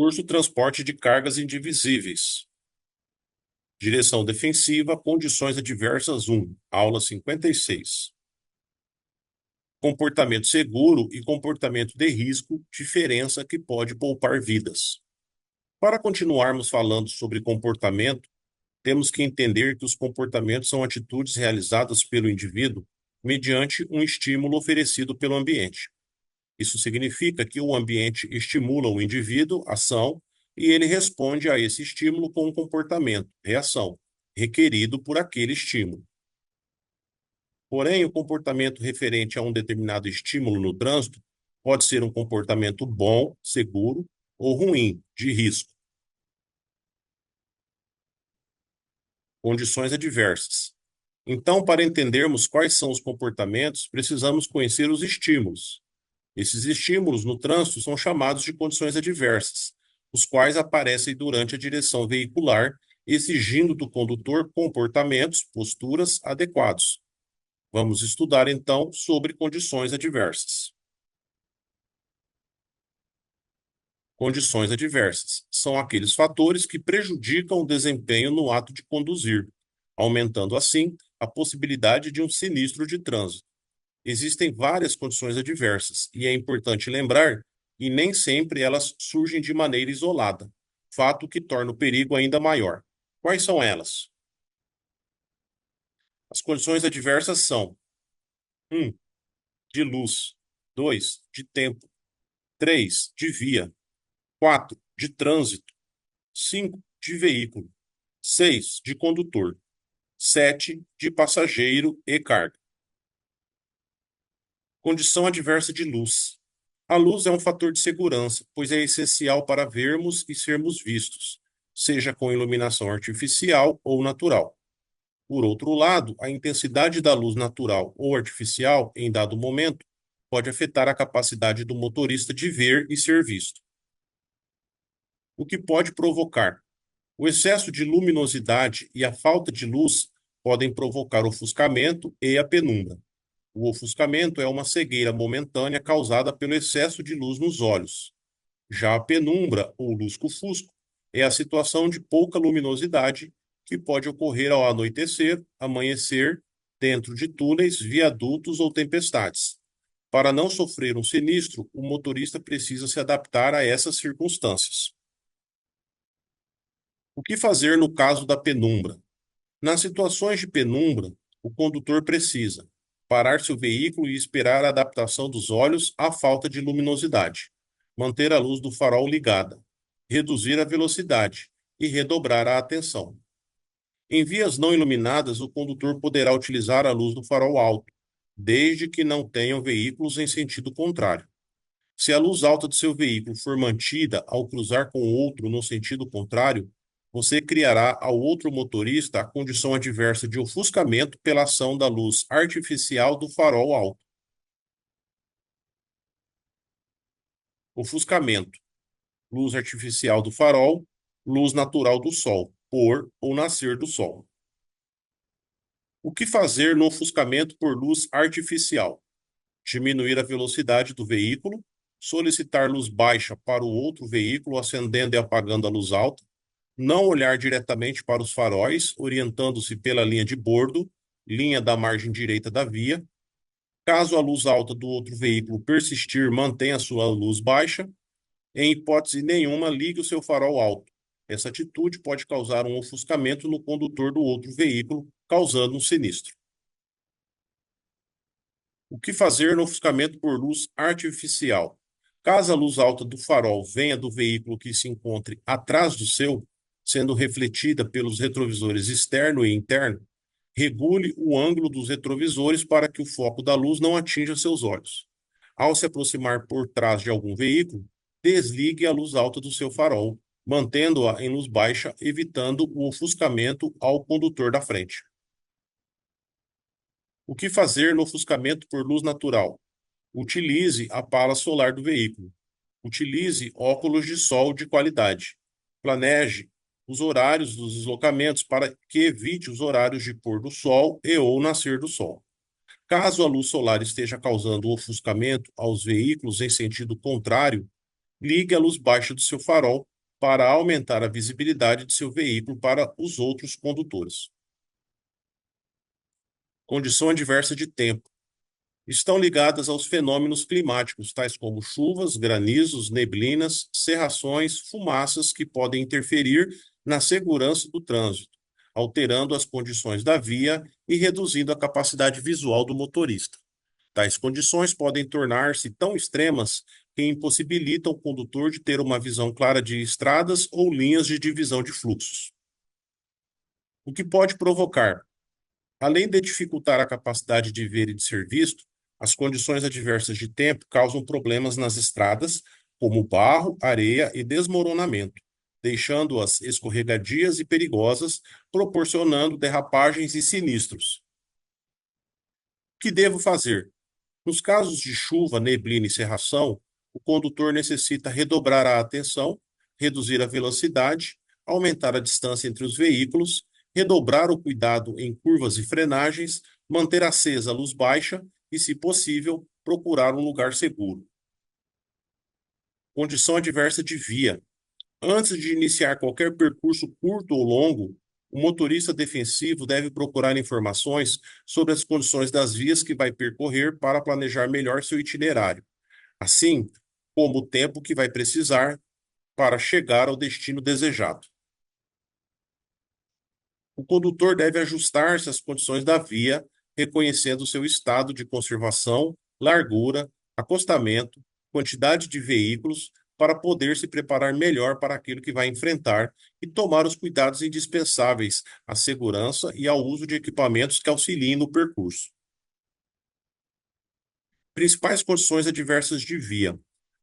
Curso Transporte de Cargas Indivisíveis. Direção Defensiva, Condições Adversas 1, aula 56. Comportamento seguro e comportamento de risco, diferença que pode poupar vidas. Para continuarmos falando sobre comportamento, temos que entender que os comportamentos são atitudes realizadas pelo indivíduo mediante um estímulo oferecido pelo ambiente. Isso significa que o ambiente estimula o indivíduo, ação, e ele responde a esse estímulo com um comportamento, reação, requerido por aquele estímulo. Porém, o comportamento referente a um determinado estímulo no trânsito pode ser um comportamento bom, seguro, ou ruim, de risco. Condições adversas. Então, para entendermos quais são os comportamentos, precisamos conhecer os estímulos. Esses estímulos no trânsito são chamados de condições adversas, os quais aparecem durante a direção veicular, exigindo do condutor comportamentos, posturas adequados. Vamos estudar então sobre condições adversas. Condições adversas são aqueles fatores que prejudicam o desempenho no ato de conduzir, aumentando assim a possibilidade de um sinistro de trânsito. Existem várias condições adversas e é importante lembrar que nem sempre elas surgem de maneira isolada, fato que torna o perigo ainda maior. Quais são elas? As condições adversas são: 1. De luz. 2. De tempo. 3. De via. 4. De trânsito. 5. De veículo. 6. De condutor. 7. De passageiro e carga. Condição adversa de luz. A luz é um fator de segurança, pois é essencial para vermos e sermos vistos, seja com iluminação artificial ou natural. Por outro lado, a intensidade da luz natural ou artificial, em dado momento, pode afetar a capacidade do motorista de ver e ser visto. O que pode provocar? O excesso de luminosidade e a falta de luz podem provocar ofuscamento e a penumbra. O ofuscamento é uma cegueira momentânea causada pelo excesso de luz nos olhos. Já a penumbra, ou lusco-fusco, é a situação de pouca luminosidade que pode ocorrer ao anoitecer, amanhecer, dentro de túneis, viadutos ou tempestades. Para não sofrer um sinistro, o motorista precisa se adaptar a essas circunstâncias. O que fazer no caso da penumbra? Nas situações de penumbra, o condutor precisa parar seu veículo e esperar a adaptação dos olhos à falta de luminosidade, manter a luz do farol ligada, reduzir a velocidade e redobrar a atenção. Em vias não iluminadas, o condutor poderá utilizar a luz do farol alto, desde que não tenham veículos em sentido contrário. Se a luz alta do seu veículo for mantida ao cruzar com outro no sentido contrário, você criará ao outro motorista a condição adversa de ofuscamento pela ação da luz artificial do farol alto. Ofuscamento: luz artificial do farol, luz natural do sol, pôr ou nascer do sol. O que fazer no ofuscamento por luz artificial? Diminuir a velocidade do veículo, solicitar luz baixa para o outro veículo, acendendo e apagando a luz alta, não olhar diretamente para os faróis, orientando-se pela linha de bordo, linha da margem direita da via. Caso a luz alta do outro veículo persistir, mantenha sua luz baixa. Em hipótese nenhuma, ligue o seu farol alto. Essa atitude pode causar um ofuscamento no condutor do outro veículo, causando um sinistro. O que fazer no ofuscamento por luz artificial? Caso a luz alta do farol venha do veículo que se encontre atrás do seu, sendo refletida pelos retrovisores externo e interno, regule o ângulo dos retrovisores para que o foco da luz não atinja seus olhos. Ao se aproximar por trás de algum veículo, desligue a luz alta do seu farol, mantendo-a em luz baixa, evitando o ofuscamento ao condutor da frente. O que fazer no ofuscamento por luz natural? Utilize a pala solar do veículo. Utilize óculos de sol de qualidade. Planeje os horários dos deslocamentos para que evite os horários de pôr do sol e ou nascer do sol. Caso a luz solar esteja causando ofuscamento aos veículos em sentido contrário, Ligue a luz baixa do seu farol para aumentar a visibilidade de seu veículo para os outros condutores. Condição adversa de tempo. Estão ligadas aos fenômenos climáticos, tais como chuvas, granizos, neblinas, cerrações, fumaças que podem interferir na segurança do trânsito, alterando as condições da via e reduzindo a capacidade visual do motorista. Tais condições podem tornar-se tão extremas que impossibilitam o condutor de ter uma visão clara de estradas ou linhas de divisão de fluxos. O que pode provocar? Além de dificultar a capacidade de ver e de ser visto, as condições adversas de tempo causam problemas nas estradas, como barro, areia e desmoronamento, deixando-as escorregadias e perigosas, proporcionando derrapagens e sinistros. O que devo fazer? Nos casos de chuva, neblina e cerração, o condutor necessita redobrar a atenção, reduzir a velocidade, aumentar a distância entre os veículos, redobrar o cuidado em curvas e frenagens, manter acesa a luz baixa e, se possível, procurar um lugar seguro. Condição adversa de via. Antes de iniciar qualquer percurso curto ou longo, o motorista defensivo deve procurar informações sobre as condições das vias que vai percorrer para planejar melhor seu itinerário, assim como o tempo que vai precisar para chegar ao destino desejado. O condutor deve ajustar-se às condições da via, reconhecendo seu estado de conservação, largura, acostamento, quantidade de veículos, para poder se preparar melhor para aquilo que vai enfrentar e tomar os cuidados indispensáveis à segurança e ao uso de equipamentos que auxiliem no percurso. Principais condições adversas de via: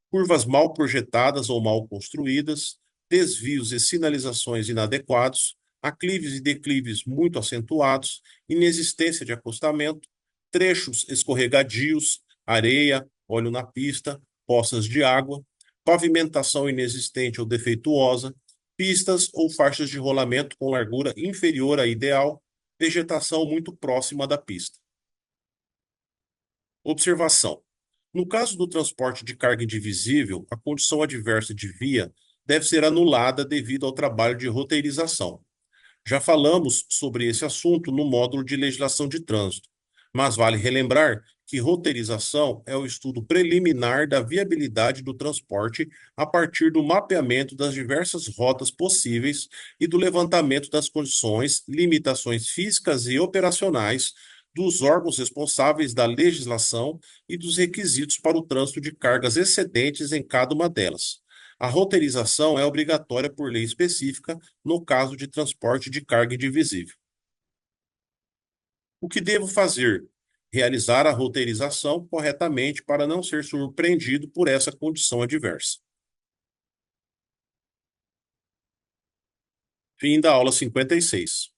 curvas mal projetadas ou mal construídas, desvios e sinalizações inadequados, aclives e declives muito acentuados, inexistência de acostamento, trechos escorregadios, areia, óleo na pista, poças de água, pavimentação inexistente ou defeituosa, pistas ou faixas de rolamento com largura inferior à ideal, vegetação muito próxima da pista. Observação: no caso do transporte de carga indivisível, a condição adversa de via deve ser anulada devido ao trabalho de roteirização. Já falamos sobre esse assunto no módulo de legislação de trânsito, mas vale relembrar que roteirização é o estudo preliminar da viabilidade do transporte a partir do mapeamento das diversas rotas possíveis e do levantamento das condições, limitações físicas e operacionais dos órgãos responsáveis da legislação e dos requisitos para o trânsito de cargas excedentes em cada uma delas. A roteirização é obrigatória por lei específica no caso de transporte de carga indivisível. O que devo fazer? Realizar a roteirização corretamente para não ser surpreendido por essa condição adversa. Fim da aula 56.